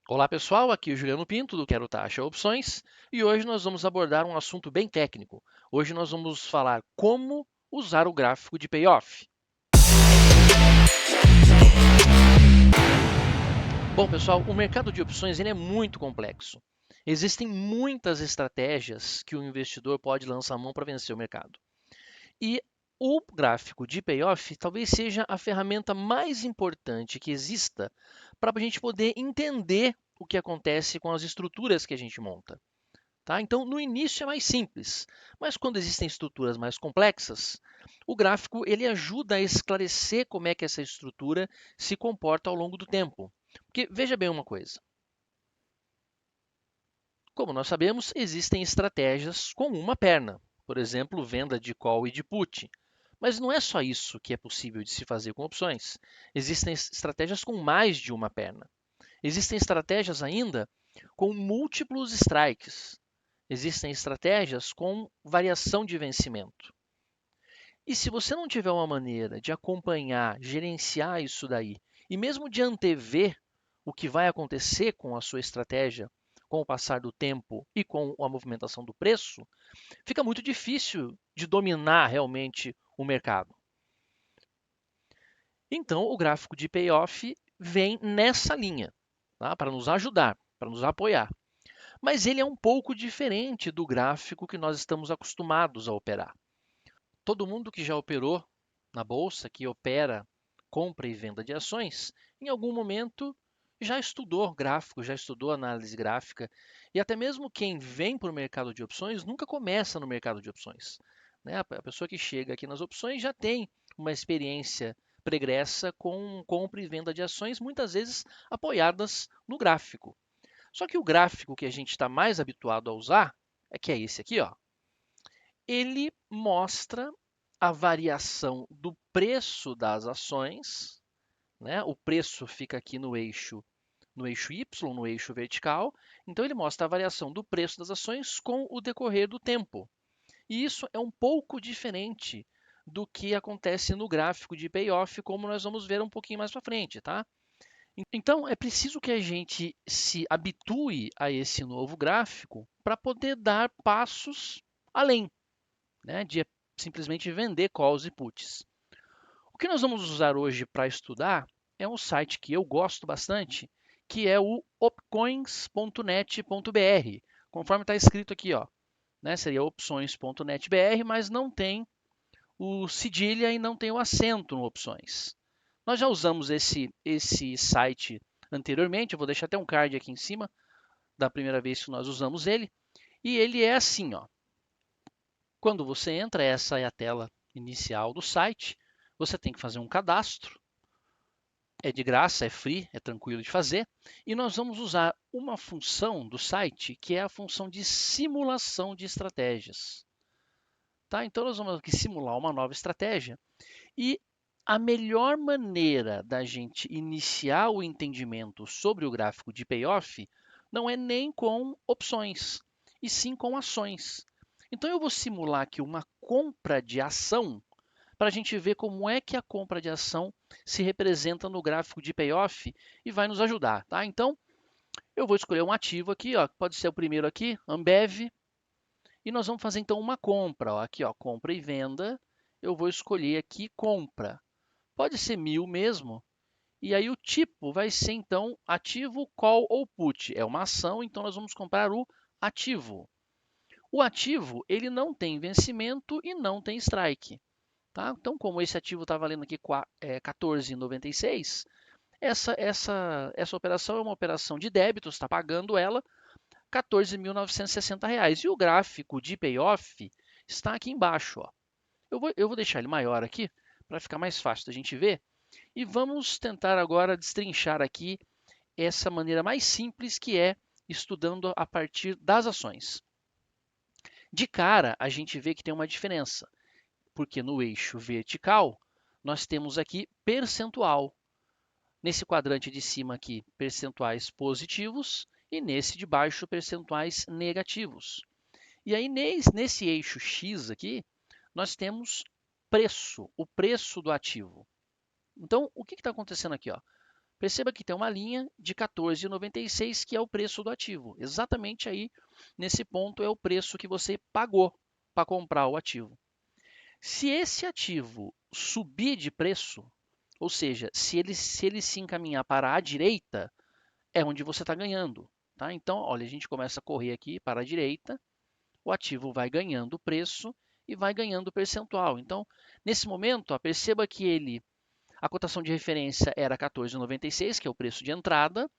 Olá pessoal, aqui é o Juliano Pinto do Quero Taxa Opções e hoje nós vamos abordar um assunto bem técnico. Hoje nós vamos falar como usar o gráfico de payoff. Bom pessoal, o mercado de opções ele é muito complexo. Existem muitas estratégias que o investidor pode lançar a mão para vencer o mercado. E o gráfico de payoff talvez seja a ferramenta mais importante que exista para a gente poder entender o que acontece com as estruturas que a gente monta. Tá? Então, no início é mais simples, mas quando existem estruturas mais complexas, o gráfico ele ajuda a esclarecer como é que essa estrutura se comporta ao longo do tempo. Porque veja bem uma coisa, como nós sabemos, existem estratégias com uma perna, por exemplo, venda de call e de put. Mas não é só isso que é possível de se fazer com opções. Existem estratégias com mais de uma perna. Existem estratégias ainda com múltiplos strikes. Existem estratégias com variação de vencimento. E se você não tiver uma maneira de acompanhar, gerenciar isso daí, e mesmo de antever o que vai acontecer com a sua estratégia com o passar do tempo e com a movimentação do preço, fica muito difícil de dominar realmente o mercado. Então, o gráfico de payoff vem nessa linha, tá? Para nos ajudar, para nos apoiar. Mas ele é um pouco diferente do gráfico que nós estamos acostumados a operar. Todo mundo que já operou na bolsa, que opera compra e venda de ações, em algum momento já estudou gráfico, já estudou análise gráfica, e até mesmo quem vem para o mercado de opções nunca começa no mercado de opções. Né? A pessoa que chega aqui nas opções já tem uma experiência pregressa com compra e venda de ações, muitas vezes apoiadas no gráfico. Só que o gráfico que a gente está mais habituado a usar, que é esse aqui, ó, ele mostra a variação do preço das ações, né? O preço fica aqui no eixo Y, no eixo vertical. Então ele mostra a variação do preço das ações com o decorrer do tempo. E isso é um pouco diferente do que acontece no gráfico de payoff, como nós vamos ver um pouquinho mais para frente, tá? Então, é preciso que a gente se habitue a esse novo gráfico para poder dar passos além, né, de simplesmente vender calls e puts. O que nós vamos usar hoje para estudar é um site que eu gosto bastante, que é o opcoins.net.br, conforme está escrito aqui, ó, né, seria opções.netbr, mas não tem o cedilha e não tem o acento no opções. Nós já usamos esse site anteriormente, eu vou deixar até um card aqui em cima da primeira vez que nós usamos ele, e ele é assim, ó. Quando você entra, essa é a tela inicial do site, você tem que fazer um cadastro, é de graça, é free, é tranquilo de fazer, e nós vamos usar uma função do site que é a função de simulação de estratégias. Tá? Então nós vamos aqui simular uma nova estratégia e a melhor maneira da gente iniciar o entendimento sobre o gráfico de payoff não é nem com opções, e sim com ações. Então eu vou simular aqui uma compra de ação para a gente ver como é que a compra de ação se representa no gráfico de payoff e vai nos ajudar, tá? Então eu vou escolher um ativo aqui, ó, pode ser o primeiro aqui, Ambev, e nós vamos fazer então uma compra, ó, aqui, ó, compra e venda. Eu vou escolher aqui compra. Pode ser 1.000 mesmo. E aí o tipo vai ser então ativo, call ou put. É uma ação, então nós vamos comprar o ativo. O ativo ele não tem vencimento e não tem strike. Tá? Então, como esse ativo está valendo aqui 14,96, essa operação é uma operação de débito, está pagando ela R$ 14.960. E o gráfico de payoff está aqui embaixo. Ó. Eu vou deixar ele maior aqui para ficar mais fácil da gente ver. E vamos tentar agora destrinchar aqui essa maneira mais simples que é estudando a partir das ações. De cara, a gente vê que tem uma diferença, porque no eixo vertical nós temos aqui percentual. Nesse quadrante de cima aqui, percentuais positivos e nesse de baixo, percentuais negativos. E aí nesse eixo X aqui, nós temos preço, o preço do ativo. Então, o que está acontecendo aqui? Ó? Perceba que tem uma linha de 14,96 que é o preço do ativo. Exatamente aí, nesse ponto, é o preço que você pagou para comprar o ativo. Se esse ativo subir de preço, ou seja, se ele se encaminhar para a direita, é onde você está ganhando. Tá? Então, olha, a gente começa a correr aqui para a direita, o ativo vai ganhando preço e vai ganhando percentual. Então, nesse momento, ó, perceba que a cotação de referência era 14,96, que é o preço de entrada.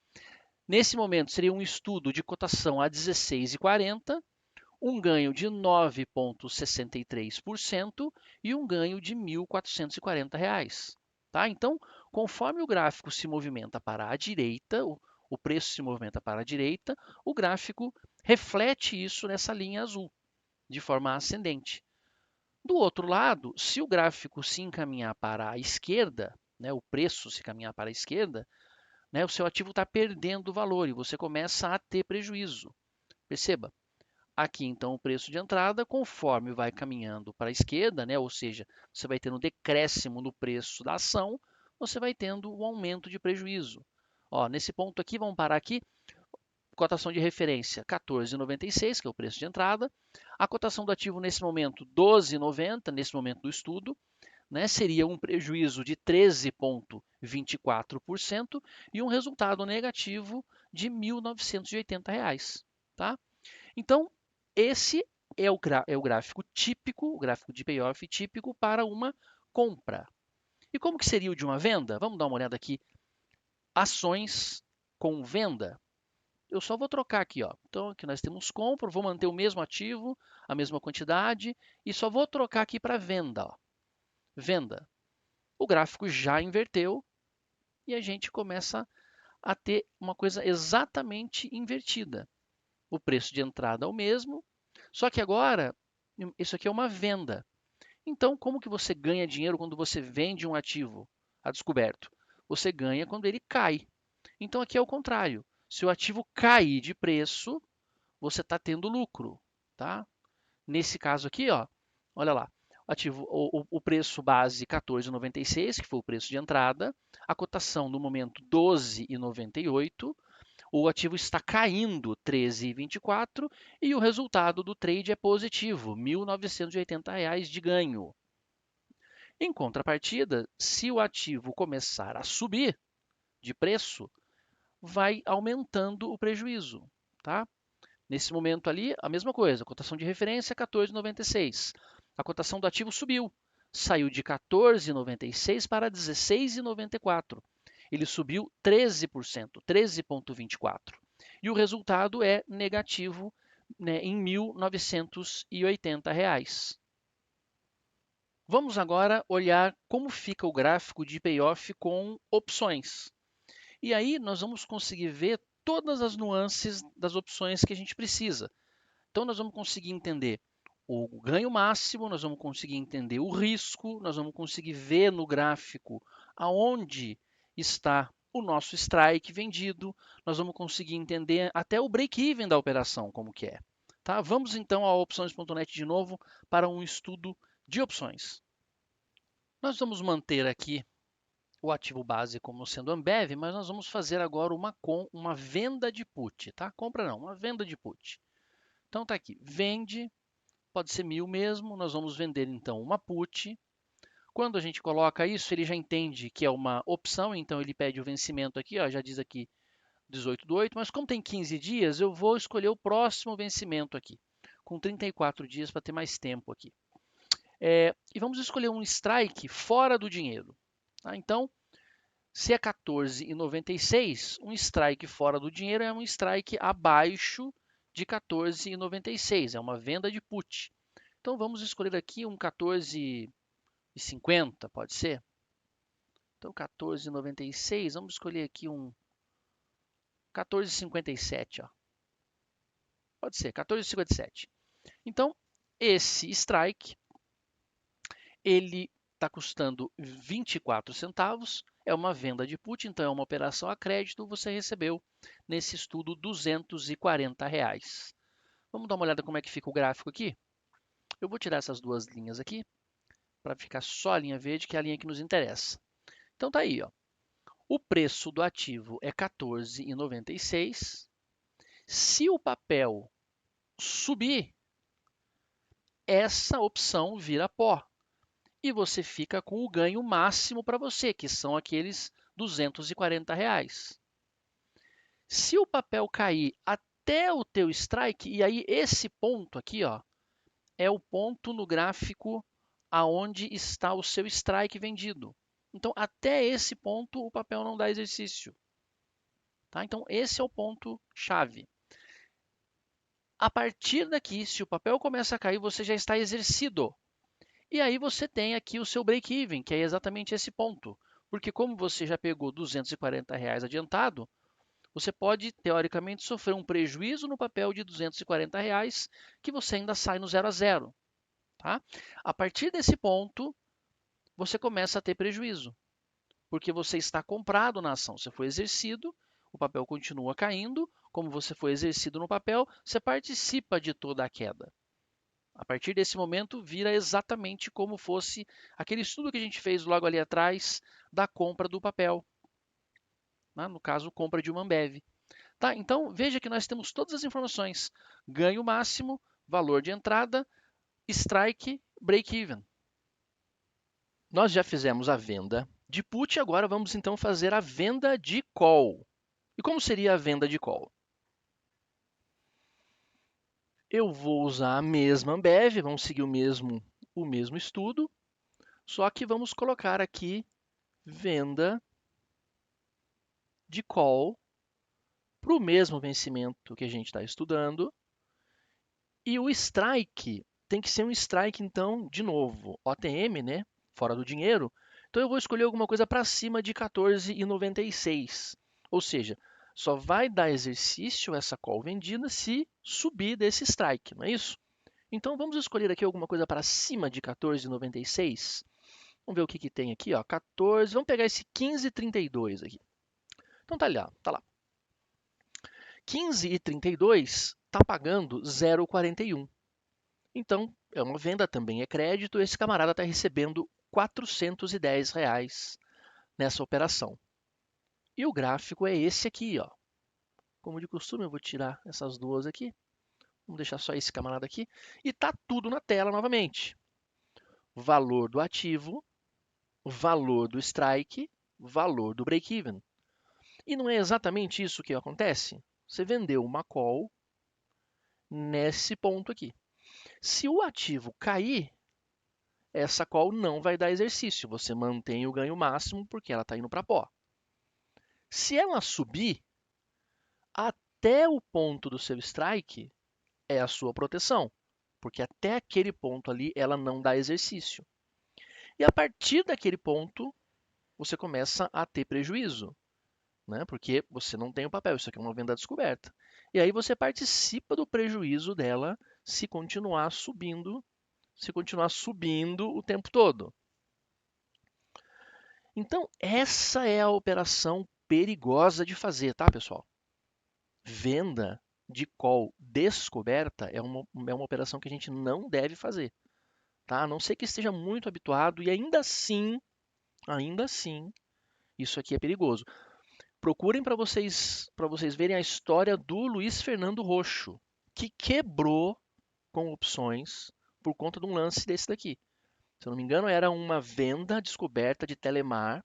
Nesse momento, seria um estudo de cotação a 16,40, um ganho de 9,63% e um ganho de R$ 1.440. Tá? Então, conforme o gráfico se movimenta para a direita, o preço se movimenta para a direita, o gráfico reflete isso nessa linha azul, de forma ascendente. Do outro lado, se o gráfico se encaminhar para a esquerda, né, o preço se caminhar para a esquerda, né, o seu ativo está perdendo valor e você começa a ter prejuízo. Perceba, aqui então o preço de entrada, conforme vai caminhando para a esquerda, né, ou seja, você vai tendo um decréscimo no preço da ação, você vai tendo um aumento de prejuízo. Ó, nesse ponto aqui, vamos parar aqui, cotação de referência 14,96, que é o preço de entrada. A cotação do ativo nesse momento 12,90, nesse momento do estudo, né, seria um prejuízo de 13,24% e um resultado negativo de R$ 1.980. Tá? Então, esse é o gráfico típico, o gráfico de payoff típico para uma compra. E como que seria o de uma venda? Vamos dar uma olhada aqui. Ações com venda. Eu só vou trocar aqui, ó. Então aqui nós temos compra, vou manter o mesmo ativo, a mesma quantidade e só vou trocar aqui para venda, ó. Venda. O gráfico já inverteu e a gente começa a ter uma coisa exatamente invertida. O preço de entrada é o mesmo, só que agora isso aqui é uma venda. Então, como que você ganha dinheiro quando você vende um ativo a descoberto? Você ganha quando ele cai. Então aqui é o contrário. Se o ativo cair de preço, você está tendo lucro, tá? Nesse caso aqui, ó, olha lá, ativo, o preço base 14,96, que foi o preço de entrada, a cotação no momento 12,98, o ativo está caindo 13,24 e o resultado do trade é positivo, R$ 1.980 de ganho. Em contrapartida, se o ativo começar a subir de preço, vai aumentando o prejuízo, tá? Nesse momento ali, a mesma coisa, a cotação de referência 14,96. A cotação do ativo subiu, saiu de 14,96 para 16,94. Ele subiu 13%, 13,24. E o resultado é negativo, né, em R$ 1.980. Vamos agora olhar como fica o gráfico de payoff com opções. E aí nós vamos conseguir ver todas as nuances das opções que a gente precisa. Então nós vamos conseguir entender o ganho máximo, nós vamos conseguir entender o risco, nós vamos conseguir ver no gráfico aonde está o nosso strike vendido, nós vamos conseguir entender até o break-even da operação, como que é. Tá? Vamos então a opções.net de novo para um estudo de opções. Nós vamos manter aqui o ativo base como sendo Ambev, mas nós vamos fazer agora uma venda de put, tá? Compra não, uma venda de put. Então tá aqui, vende, pode ser 1.000 mesmo, nós vamos vender então uma put. Quando a gente coloca isso, ele já entende que é uma opção, então ele pede o vencimento aqui, ó, já diz aqui 18/8, mas como tem 15 dias, eu vou escolher o próximo vencimento aqui, com 34 dias para ter mais tempo aqui. E vamos escolher um strike fora do dinheiro. Tá? Então, se é 14,96, um strike fora do dinheiro é um strike abaixo de 14,96, é uma venda de put. Então vamos escolher aqui um 14,50, pode ser? Então 14,96, vamos escolher aqui um 14,57, ó. Pode ser, 14,57. Então, esse strike, ele está custando 24 centavos, é uma venda de put, então é uma operação a crédito, você recebeu nesse estudo R$ 240. Vamos dar uma olhada como é que fica o gráfico aqui? Eu vou tirar essas duas linhas aqui, para ficar só a linha verde, que é a linha que nos interessa. Então tá aí, ó. O preço do ativo é R$ 14,96. Se o papel subir, essa opção vira pó e você fica com o ganho máximo para você, que são aqueles R$ 240. Se o papel cair até o teu strike, e aí esse ponto aqui, ó, é o ponto no gráfico aonde está o seu strike vendido. Então, até esse ponto, o papel não dá exercício. Tá? Então, esse é o ponto chave. A partir daqui, se o papel começa a cair, você já está exercido. E aí você tem aqui o seu break-even, que é exatamente esse ponto. Porque como você já pegou R$ 240 adiantado, você pode, teoricamente, sofrer um prejuízo no papel de R$ 240 que você ainda sai no 0 a 0. Tá? A partir desse ponto, você começa a ter prejuízo, porque você está comprado na ação. Você foi exercido, o papel continua caindo. Como você foi exercido no papel, você participa de toda a queda. A partir desse momento, vira exatamente como fosse aquele estudo que a gente fez logo ali atrás da compra do papel. Né? No caso, compra de uma Ambev. Tá? Então, veja que nós temos todas as informações. Ganho máximo, valor de entrada, strike, break-even. Nós já fizemos a venda de put, agora vamos então fazer a venda de call. E como seria a venda de call? Eu vou usar a mesma Ambev, vamos seguir o mesmo estudo, só que vamos colocar aqui venda de call para o mesmo vencimento que a gente está estudando. E o strike tem que ser um strike, então, de novo, OTM, né? Fora do dinheiro. Então eu vou escolher alguma coisa para cima de 14,96. Ou seja, só vai dar exercício essa call vendida se subir desse strike, não é isso? Então vamos escolher aqui alguma coisa para cima de 14,96. Vamos ver o que tem aqui, ó, 14. Vamos pegar esse 15,32 aqui. Então tá lá, tá lá. 15,32 está pagando 0,41. Então, é uma venda, também é crédito, esse camarada está recebendo R$ 410 nessa operação. E o gráfico é esse aqui, ó. Como de costume, eu vou tirar essas duas aqui. Vamos deixar só esse camarada aqui. E está tudo na tela novamente. Valor do ativo, valor do strike, valor do break-even. E não é exatamente isso que acontece? Você vendeu uma call nesse ponto aqui. Se o ativo cair, essa call não vai dar exercício. Você mantém o ganho máximo porque ela está indo para pó. Se ela subir, até o ponto do seu strike é a sua proteção, porque até aquele ponto ali ela não dá exercício. E a partir daquele ponto, você começa a ter prejuízo, né? Porque você não tem o papel, isso aqui é uma venda descoberta. E aí você participa do prejuízo dela se continuar subindo o tempo todo. Então, essa é a operação perigosa de fazer, tá, pessoal? Venda de call descoberta é uma operação que a gente não deve fazer, tá? A não ser que esteja muito habituado e ainda assim, isso aqui é perigoso. Procurem para vocês verem a história do Luiz Fernando Roxo, que quebrou com opções por conta de um lance desse daqui. Se eu não me engano, era uma venda descoberta de Telemar.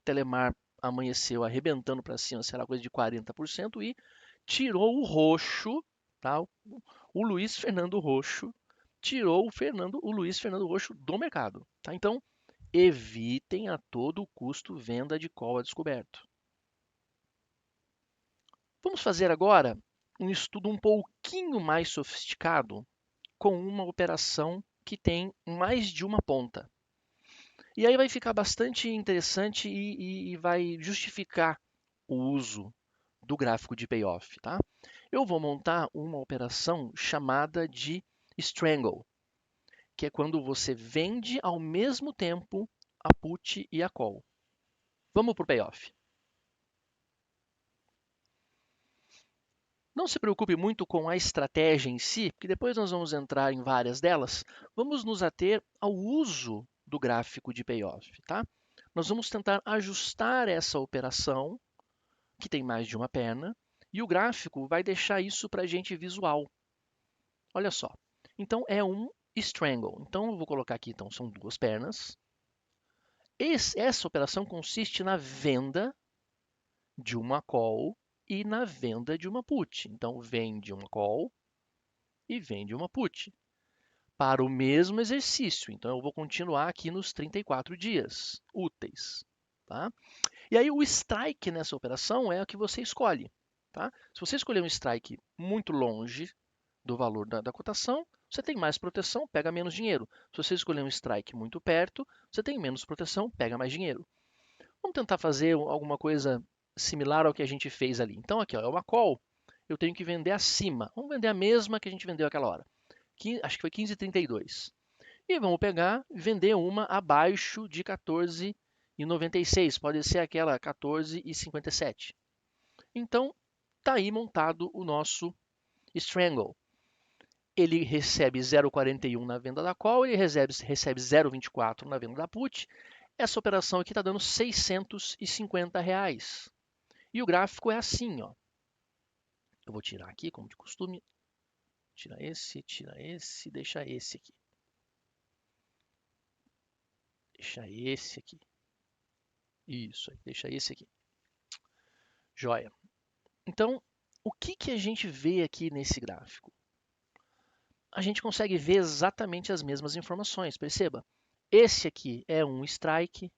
Telemar amanheceu arrebentando para cima, sei lá, coisa de 40%, e tirou o Roxo, tá? O Luiz Fernando Roxo, tirou o Luiz Fernando Roxo do mercado. Tá? Então, evitem a todo custo venda de call a descoberto. Vamos fazer agora um estudo um pouquinho mais sofisticado com uma operação que tem mais de uma ponta. E aí vai ficar bastante interessante e vai justificar o uso do gráfico de payoff. Tá? Eu vou montar uma operação chamada de strangle, que é quando você vende ao mesmo tempo a put e a call. Vamos para o payoff. Não se preocupe muito com a estratégia em si, porque depois nós vamos entrar em várias delas. Vamos nos ater ao uso do gráfico de payoff. Tá? nós vamos tentar ajustar essa operação, que tem mais de uma perna, e o gráfico vai deixar isso para a gente visual. Olha só. Então, é um strangle. Então, eu vou colocar aqui, então, são duas pernas. Essa operação consiste na venda de uma call e na venda de uma put. Então, vende uma call e vende uma put para o mesmo exercício. Então, eu vou continuar aqui nos 34 dias úteis. Tá? E aí, o strike nessa operação é o que você escolhe. Tá? Se você escolher um strike muito longe do valor da cotação, você tem mais proteção, pega menos dinheiro. Se você escolher um strike muito perto, você tem menos proteção, pega mais dinheiro. Vamos tentar fazer alguma coisa similar ao que a gente fez ali. Então, aqui ó, é uma call, eu tenho que vender acima. Vamos vender a mesma que a gente vendeu aquela hora. Acho que foi 15,32. E vamos pegar e vender uma abaixo de 14,96. Pode ser aquela 14,57. Então, está aí montado o nosso strangle. Ele recebe 0,41 na venda da call, ele recebe 0,24 na venda da put. Essa operação aqui está dando R$650. E o gráfico é assim, ó. Eu vou tirar aqui, como de costume. Tira esse, deixa esse aqui. Deixa esse aqui. Isso aí, deixa esse aqui. Joia. Então, o que a gente vê aqui nesse gráfico? A gente consegue ver exatamente as mesmas informações, perceba. Esse aqui é um strike,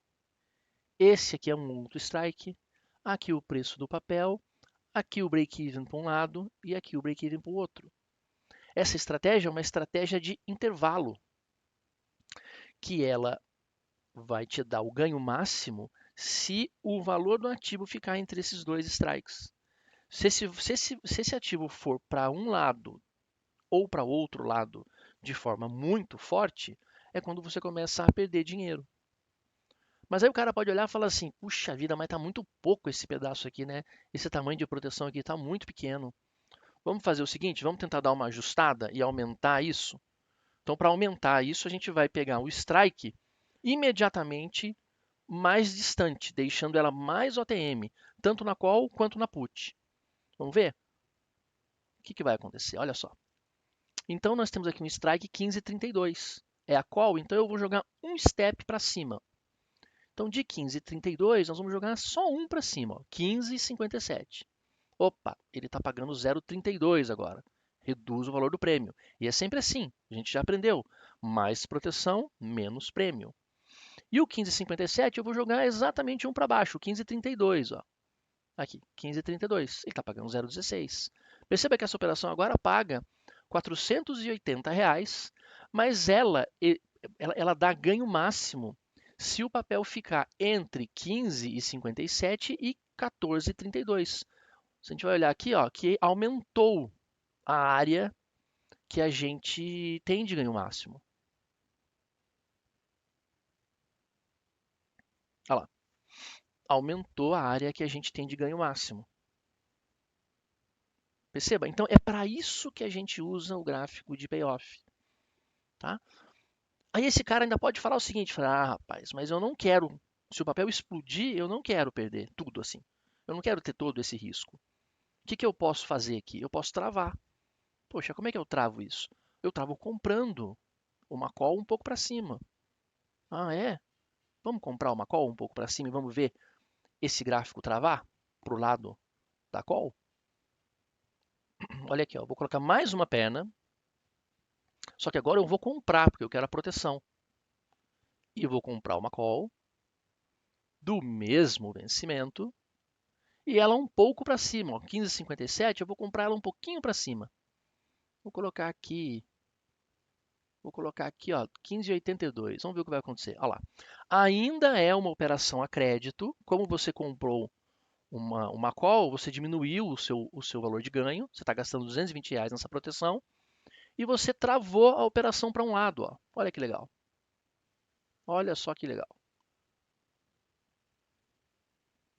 esse aqui é um outro strike, aqui o preço do papel, aqui o break-even para um lado e aqui o break-even para o outro. Essa estratégia é uma estratégia de intervalo, que ela vai te dar o ganho máximo se o valor do ativo ficar entre esses dois strikes. Se esse ativo for para um lado ou para outro lado de forma muito forte, é quando você começa a perder dinheiro. Mas aí o cara pode olhar e falar assim, puxa vida, mas está muito pouco esse pedaço aqui, né? Esse tamanho de proteção aqui está muito pequeno. Vamos fazer o seguinte, vamos tentar dar uma ajustada e aumentar isso? Então, para aumentar isso, a gente vai pegar o strike imediatamente mais distante, deixando ela mais OTM, tanto na call quanto na put. Vamos ver? O que vai acontecer? Olha só. Então, nós temos aqui um strike 15,32. É a call, então eu vou jogar um step para cima. Então, de 15,32, nós vamos jogar só um para cima, 15,57. Opa, ele está pagando 0,32 agora. Reduz o valor do prêmio. E é sempre assim, a gente já aprendeu. Mais proteção, menos prêmio. E o 15,57 eu vou jogar exatamente um para baixo, o 15,32. Ó. Aqui, 15,32. Ele está pagando 0,16. Perceba que essa operação agora paga R$480, mas ela dá ganho máximo se o papel ficar entre 15,57 e 14,32. Se a gente vai olhar aqui, ó, que aumentou a área que a gente tem de ganho máximo. Olha lá. Aumentou a área que a gente tem de ganho máximo. Perceba? Então, é para isso que a gente usa o gráfico de payoff. Tá? Aí esse cara ainda pode falar o seguinte, falar, rapaz, mas eu não quero, se o papel explodir, eu não quero perder tudo assim. Eu não quero ter todo esse risco. O que eu posso fazer aqui? Eu posso travar. Poxa, como é que eu travo isso? Eu travo comprando uma call um pouco para cima. Ah, é? Vamos comprar uma call um pouco para cima e vamos ver esse gráfico travar para o lado da call? Olha aqui, ó, vou colocar mais uma perna, só que agora eu vou comprar, porque eu quero a proteção. E eu vou comprar uma call do mesmo vencimento e ela um pouco para cima, ó, 15,57, eu vou comprar ela um pouquinho para cima. Vou colocar aqui, ó, 15,82. Vamos ver o que vai acontecer. Olha lá. Ainda é uma operação a crédito, como você comprou uma call, você diminuiu o seu valor de ganho, você está gastando R$220 nessa proteção, e você travou a operação para um lado. Ó. Olha que legal. Olha só que legal.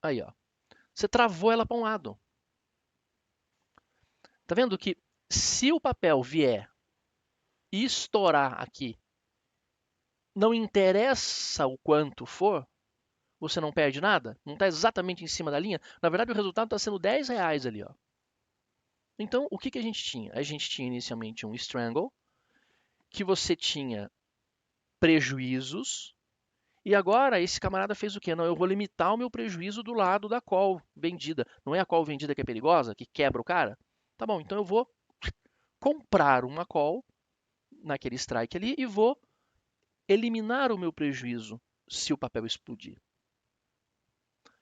Aí, ó. Você travou ela para um lado. Tá vendo que se o papel vier e estourar aqui, não interessa o quanto for, você não perde nada? Não está exatamente em cima da linha? Na verdade, o resultado está sendo R$10 ali. Ó. Então, o que a gente tinha? A gente tinha inicialmente um strangle, que você tinha prejuízos, e agora esse camarada fez o quê? Não, eu vou limitar o meu prejuízo do lado da call vendida. Não é a call vendida que é perigosa, que quebra o cara? Tá bom, então eu vou comprar uma call naquele strike ali e vou eliminar o meu prejuízo se o papel explodir.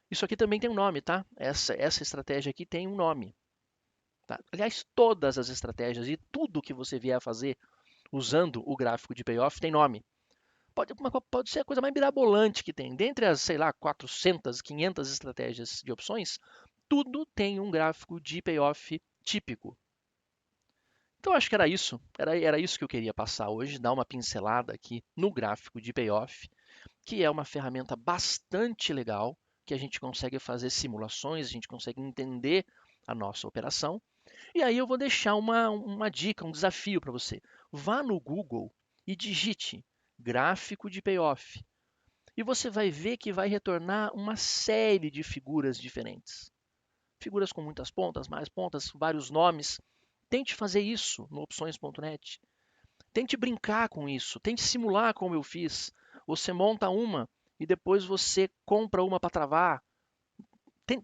Isso aqui também tem um nome, tá? Essa estratégia aqui tem um nome. Tá? Aliás, todas as estratégias e tudo que você vier a fazer usando o gráfico de payoff tem nome. Pode ser a coisa mais mirabolante que tem. Dentre as, sei lá, 400, 500 estratégias de opções, tudo tem um gráfico de payoff típico. Então, acho que era isso. Era isso que eu queria passar hoje, dar uma pincelada aqui no gráfico de payoff, que é uma ferramenta bastante legal, que a gente consegue fazer simulações, a gente consegue entender a nossa operação. E aí eu vou deixar uma dica, um desafio para você. Vá no Google e digite gráfico de payoff. E você vai ver que vai retornar uma série de figuras diferentes. Figuras com muitas pontas, mais pontas, vários nomes. Tente fazer isso no opções.net. Tente brincar com isso, tente simular como eu fiz. Você monta uma e depois você compra uma para travar.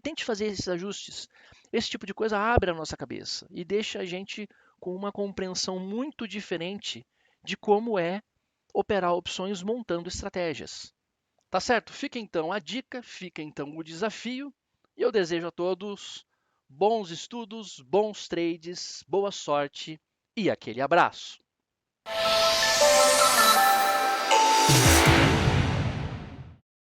Tente fazer esses ajustes. Esse tipo de coisa abre a nossa cabeça e deixa a gente com uma compreensão muito diferente de como é operar opções montando estratégias. Tá certo? Fica então a dica, fica então o desafio e eu desejo a todos bons estudos, bons trades, boa sorte e aquele abraço.